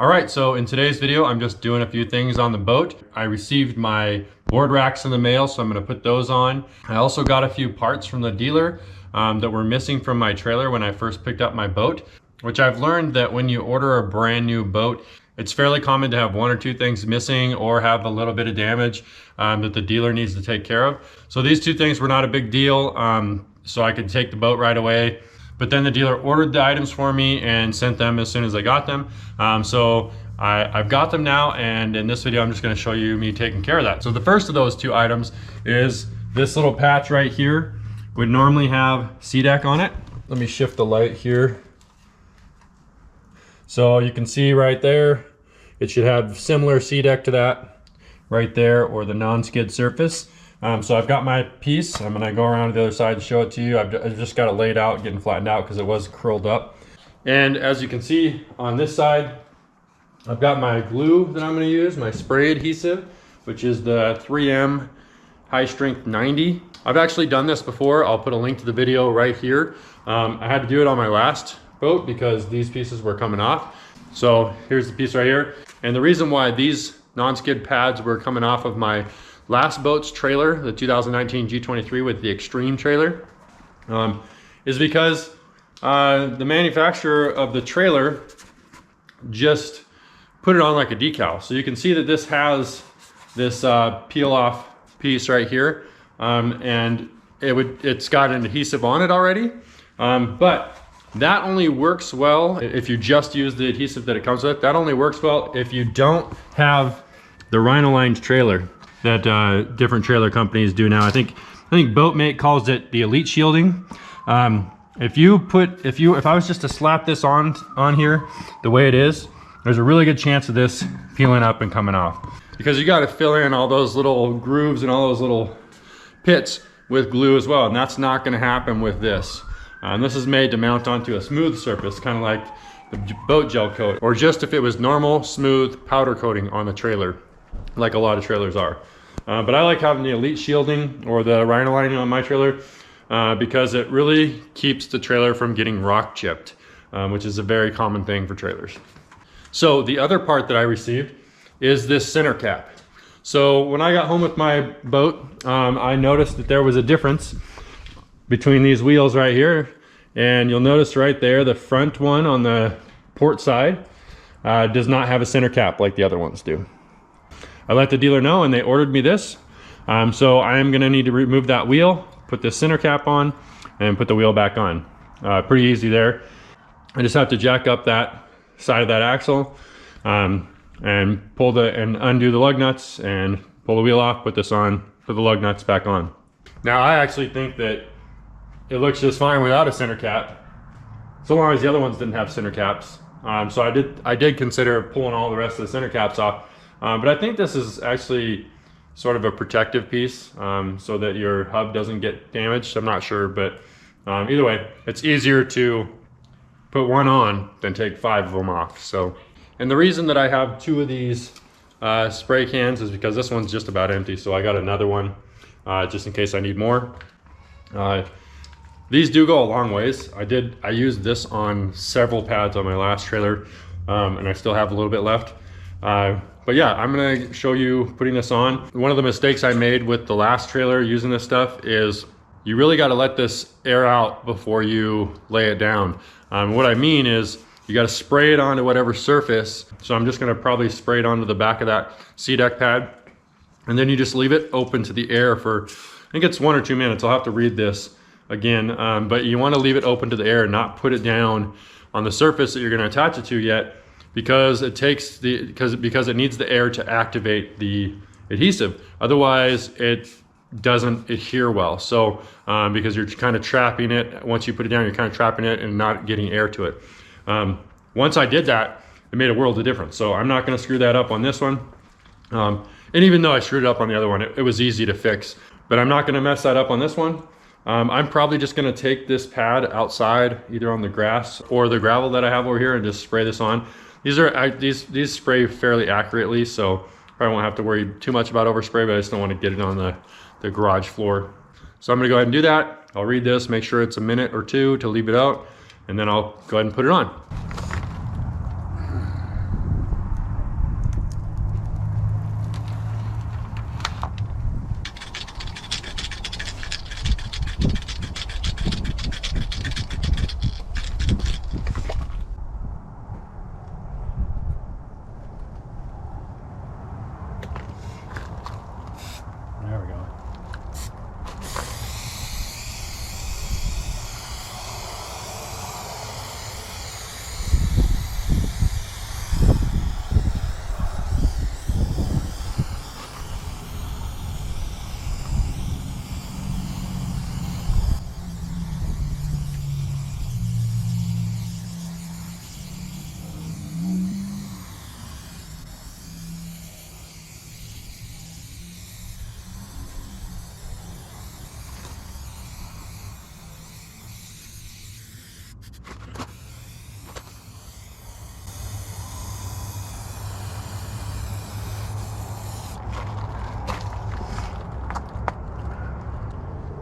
All right, so in today's video, I'm just doing a few things on the boat. I received my board racks in the mail, so I'm gonna put those on. I also got a few parts from the dealer that were missing from my trailer when I first picked up my boat, which I've learned that when you order a brand new boat, it's fairly common to have one or two things missing or have a little bit of damage that the dealer needs to take care of. So these two things were not a big deal, so I could take the boat right away. But then the dealer ordered the items for me and sent them as soon as I got them. So I've got them now, and in this video I'm just gonna show you me taking care of that. So the first of those two items is this little patch right here. Would normally have SeaDek on it. Let me shift the light here. So you can see right there, it should have similar SeaDek to that right there, or the non-skid surface. So I've got my piece. I'm gonna go around to the other side and show it to you. I've just got it laid out, getting flattened out because it was curled up. And as you can see on this side, I've got my glue that I'm gonna use, my spray adhesive, which is the 3M High Strength 90. I've actually done this before. I'll put a link to the video right here. I had to do it on my last boat because these pieces were coming off. So here's the piece right here. And the reason why these non-skid pads were coming off of my last boat's trailer, the 2019 G23 with the Extreme trailer, is because the manufacturer of the trailer just put it on like a decal. So you can see that this has this peel off piece right here, and it's got an adhesive on it already, but that only works well if you just use the adhesive that it comes with. That only works well if you don't have the Rhino-lined trailer that different trailer companies do now. I think Boatmate calls it the Elite Shielding. If I was just to slap this on here the way it is, there's a really good chance of this peeling up and coming off, because you got to fill in all those little grooves and all those little pits with glue as well, and that's not going to happen with this. And this is made to mount onto a smooth surface, kind of like the boat gel coat, or just if it was normal smooth powder coating on the trailer, like a lot of trailers are. But I like having the Elite Shielding or the Rhino lining on my trailer because it really keeps the trailer from getting rock chipped, which is a very common thing for trailers. So the other part that I received is this center cap. So when I got home with my boat, I noticed that there was a difference between these wheels right here, and you'll notice right there, the front one on the port side does not have a center cap like the other ones do. I let the dealer know and they ordered me this. So I am gonna need to remove that wheel, put this center cap on, and put the wheel back on. Pretty easy there. I just have to jack up that side of that axle and undo the lug nuts and pull the wheel off, put this on, put the lug nuts back on. Now I actually think that it looks just fine without a center cap, so long as the other ones didn't have center caps. So I did consider pulling all the rest of the center caps off, but I think this is actually sort of a protective piece so that your hub doesn't get damaged. I'm not sure, but either way, it's easier to put one on than take 5 of them off. So, and the reason that I have 2 of these spray cans is because this one's just about empty, so I got another one just in case I need more. These do go a long ways. I used this on several pads on my last trailer, and I still have a little bit left. But yeah, I'm gonna show you putting this on. One of the mistakes I made with the last trailer using this stuff is you really gotta let this air out before you lay it down. What I mean is you gotta spray it onto whatever surface. So I'm just gonna probably spray it onto the back of that SeaDek pad, and then you just leave it open to the air for, I think it's 1 or 2 minutes. I'll have to read this again, but you want to leave it open to the air, not put it down on the surface that you're going to attach it to yet, because it takes because it needs the air to activate the adhesive. Otherwise it doesn't adhere well. So because you're kind of trapping it, once you put it down, you're kind of trapping it and not getting air to it. Once I did that, it made a world of difference. So I'm not going to screw that up on this one. And even though I screwed it up on the other one, it was easy to fix, but I'm not going to mess that up on this one. I'm probably just gonna take this pad outside, either on the grass or the gravel that I have over here, and just spray this on. These spray fairly accurately, so probably won't have to worry too much about overspray, but I just don't want to get it on the garage floor. So I'm gonna go ahead and do that. I'll read this, make sure it's a minute or 2 to leave it out, and then I'll go ahead and put it on.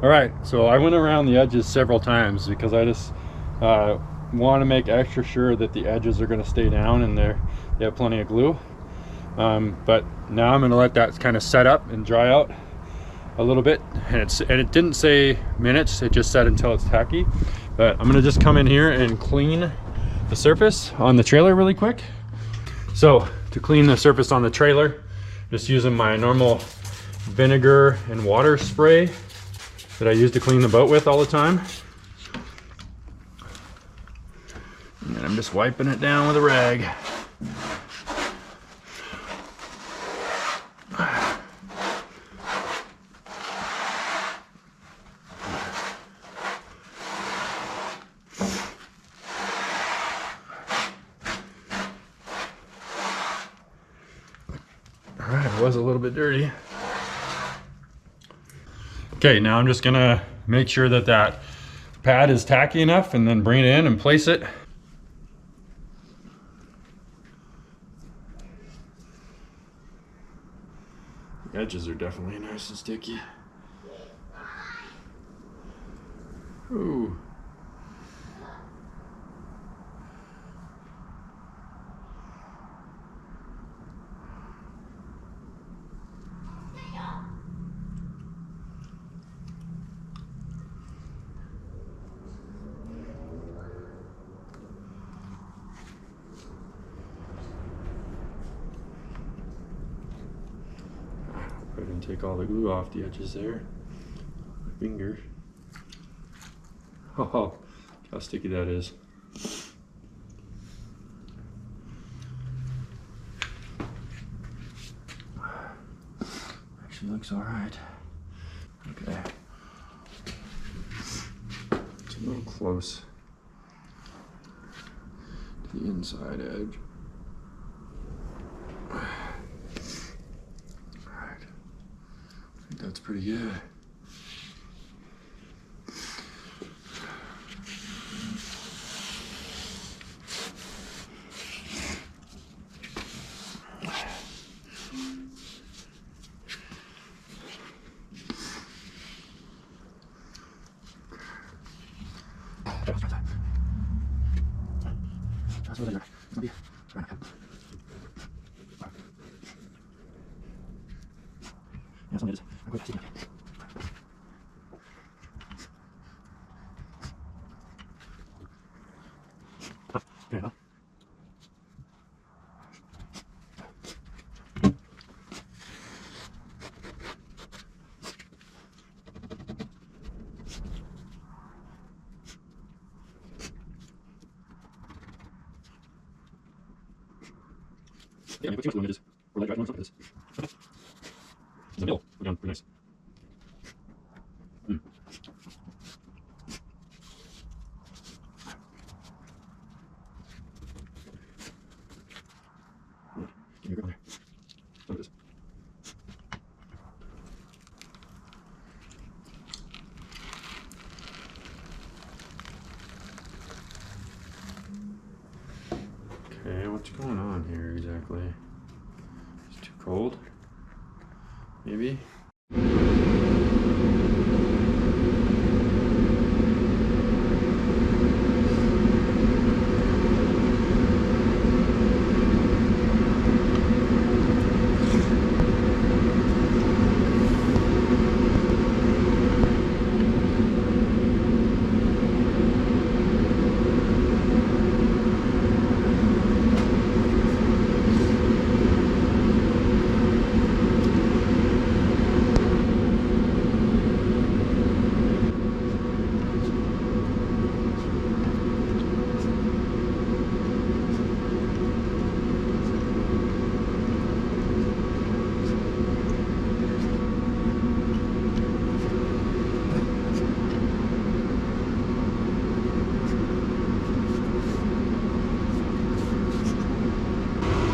All right, so I went around the edges several times because I just want to make extra sure that the edges are going to stay down and they have plenty of glue. But now I'm going to let that kind of set up and dry out a little bit, and it didn't say minutes, it just said until it's tacky. But I'm going to just come in here and clean the surface on the trailer really quick. So to clean the surface on the trailer, just using my normal vinegar and water spray that I use to clean the boat with all the time. And I'm just wiping it down with a rag. All right, it was a little bit dirty. Okay, now I'm just gonna make sure that that pad is tacky enough and then bring it in and place it. The edges are definitely nice and sticky. Ooh. I didn't take all the glue off the edges there. My finger. Oh, how sticky that is. Actually looks all right. Okay. It's a little close to the inside edge. That's pretty good. Yeah, put too much glue on edges. Or let it dry on some edges. In the middle, we're down pretty nice. Give me a grip on there. Look at this. Okay, what's going on here exactly? It's too cold? Maybe?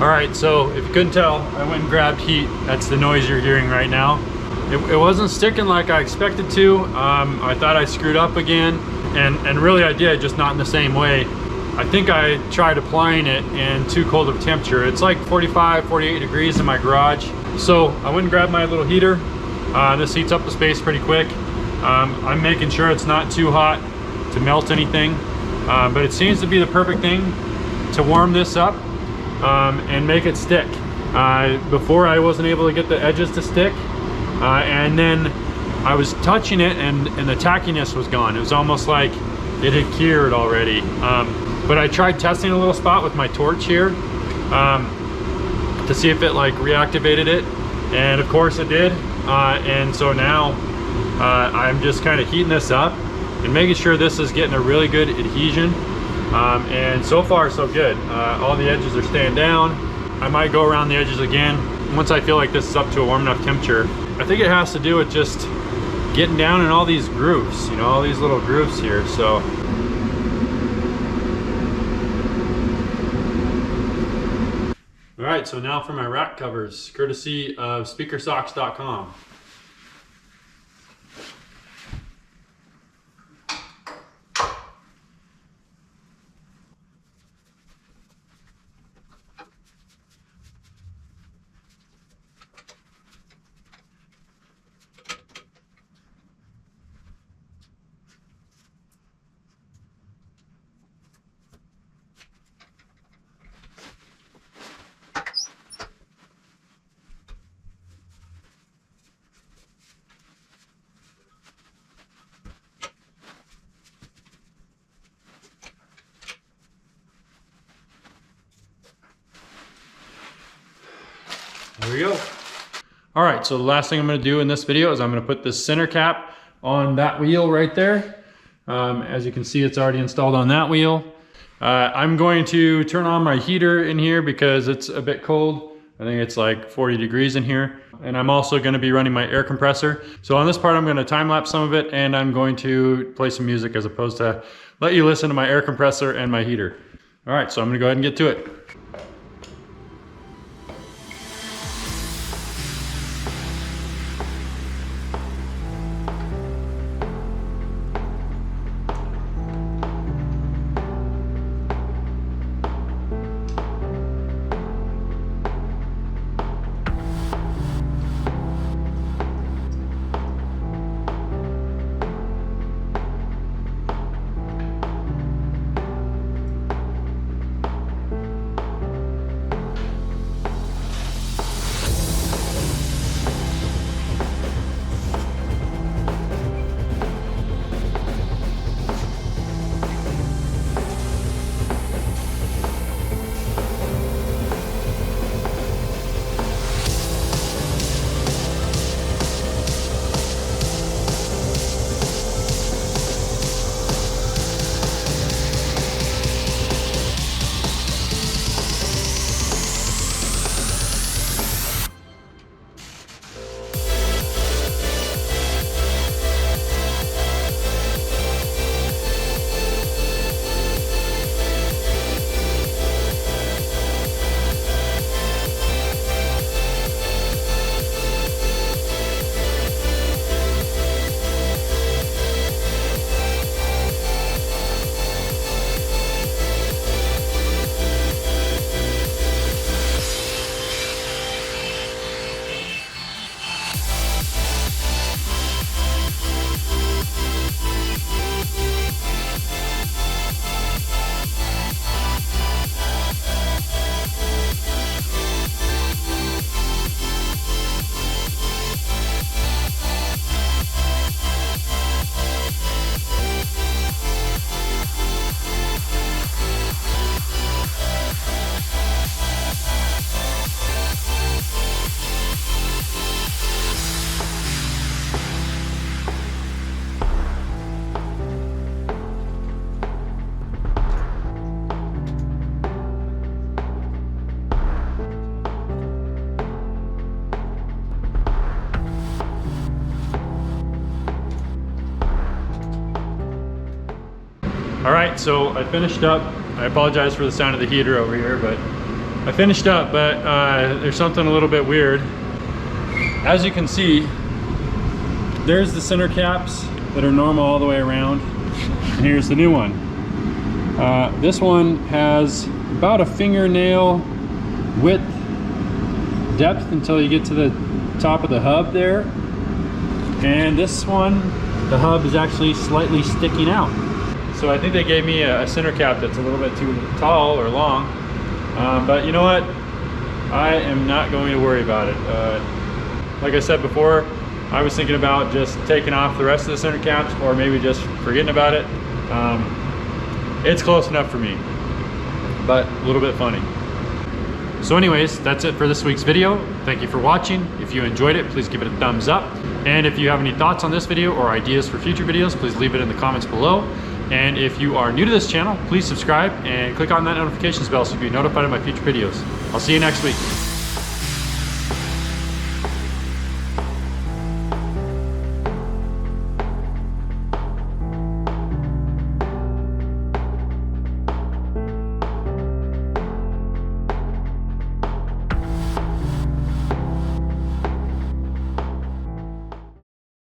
All right, so if you couldn't tell, I went and grabbed heat. That's the noise you're hearing right now. It wasn't sticking like I expected to. I thought I screwed up again, and really I did, just not in the same way. I think I tried applying it in too cold of temperature. It's like 45, 48 degrees in my garage. So I went and grabbed my little heater. This heats up the space pretty quick. I'm making sure it's not too hot to melt anything, but it seems to be the perfect thing to warm this up and make it stick. Before I wasn't able to get the edges to stick, and then I was touching it and the tackiness was gone. It was almost like it had cured already. But I tried testing a little spot with my torch here to see if it like reactivated it, and of course it did. And so now I'm just kind of heating this up and making sure this is getting a really good adhesion. And so far so good. All the edges are staying down. I might go around the edges again once I feel like this is up to a warm enough temperature. I think it has to do with just getting down in all these grooves, you know, all these little grooves here. So all right, so now for my rack covers, courtesy of speakersocks.com. There we go. All right, so the last thing I'm gonna do in this video is I'm gonna put this center cap on that wheel right there. As you can see, it's already installed on that wheel. I'm going to turn on my heater in here because it's a bit cold. I think it's like 40 degrees in here. And I'm also gonna be running my air compressor. So on this part, I'm gonna time lapse some of it, and I'm going to play some music as opposed to let you listen to my air compressor and my heater. All right, so I'm gonna go ahead and get to it. All right, so I finished up. I apologize for the sound of the heater over here, but I finished up, but there's something a little bit weird. As you can see, there's the center caps that are normal all the way around, and here's the new one. This one has about a fingernail width depth until you get to the top of the hub there. And this one, the hub is actually slightly sticking out. So I think they gave me a center cap that's a little bit too tall or long. But you know what? I am not going to worry about it. Like I said before, I was thinking about just taking off the rest of the center caps or maybe just forgetting about it. It's close enough for me, but a little bit funny. So anyways, that's it for this week's video. Thank you for watching. If you enjoyed it, please give it a thumbs up. And if you have any thoughts on this video or ideas for future videos, please leave it in the comments below. And if you are new to this channel, please subscribe and click on that notifications bell so you'll be notified of my future videos. I'll see you next week.